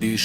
20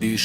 20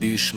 20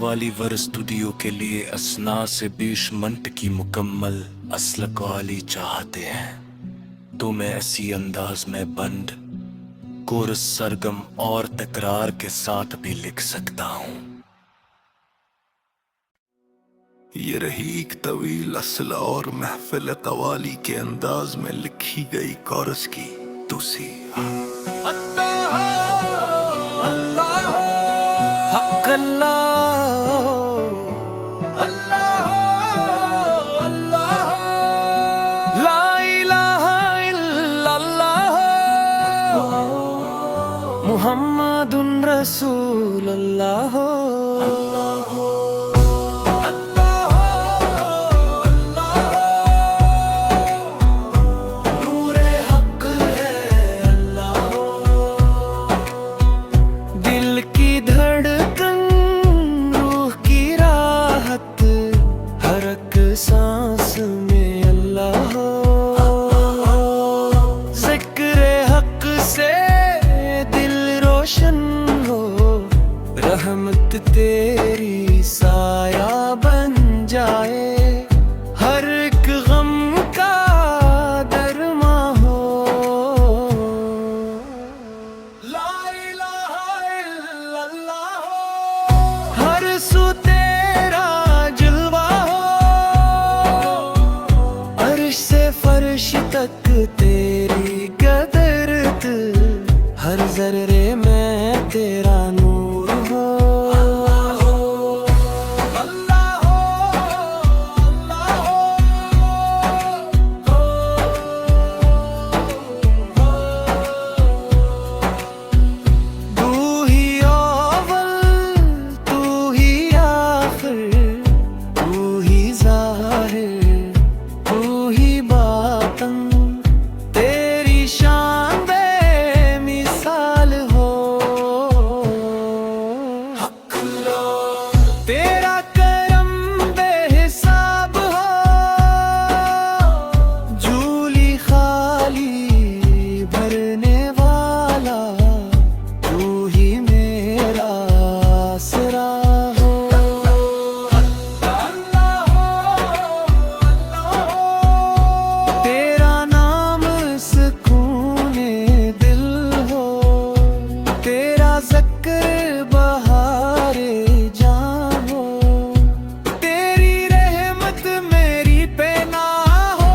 वाली वर स्टूडियो के लिए असना से 20 मिनट की मुकम्मल असलक वाली चाहते हैं तो मैं ऐसी अंदाज में बंद कोरस सरगम और तकरार के साथ भी लिख सकता हूँ। ये रहीक तवील असल और महफिल कवाली के अंदाज में लिखी गई कोरस की तुसी हक अल्लाह ला इलाहा इल्लल्लाह मुहम्मदुन रसूलुल्लाह सांस में अल्लाह ज़िक्र हक से दिल रोशन हो रहमत तेरी साया बन जाए हर एक गम का दरमा हो ला इलाहा इल्लल्लाह हर सू तेरा जलवा फर्श तक तेरी कदरत हर जर्रे में तेरा नूर हो तू ही अव्वल तू ही आखिर तू ही ज़ाहिर तेरी शान बेमिसाल हो तेरा करम बेहिसाब हो झूली खाली भरने वाला तू ही मेरा आसरा हो तेरा नाम सुकूने दिल हो तेरा ज़िक्र बहारे जान हो तेरी रहमत मेरी पनाह हो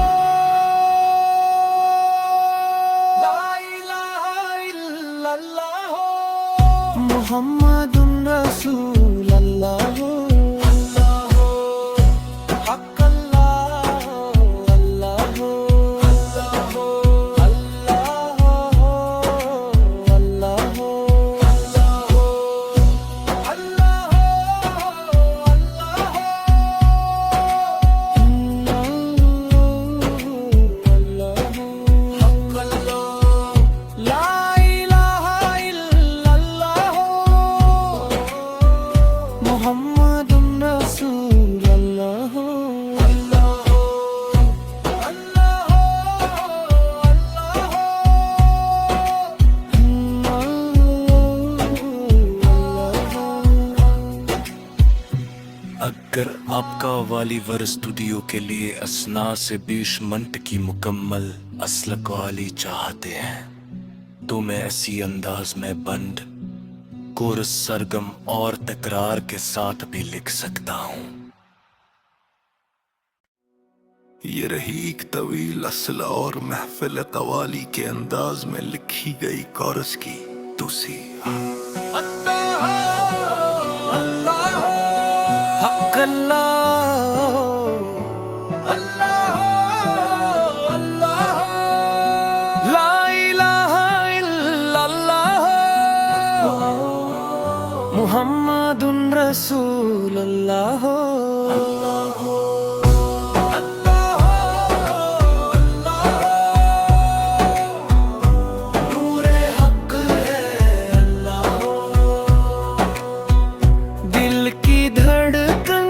ला इलाहा इल्लल्लाह मुहम्मदुन रसूलुल्लाह हक अल्लाह मुहम्मदुन रसूलुल्लाह अगर आपका वाली वर स्टूडियो के लिए असना से 20 मिनट की मुकम्मल असलक वाली चाहते हैं तो मैं ऐसी अंदाज में बंद कोरस सरगम और तकरार के साथ भी लिख सकता हूँ। ये रहीक तवील असल और महफिल कवाली के अंदाज में लिखी गई कोरस की तुसी हक अल्लाह ला इलाहा इल्लल्लाह मुहम्मदुन रसूलुल्लाह दिल की धड़कन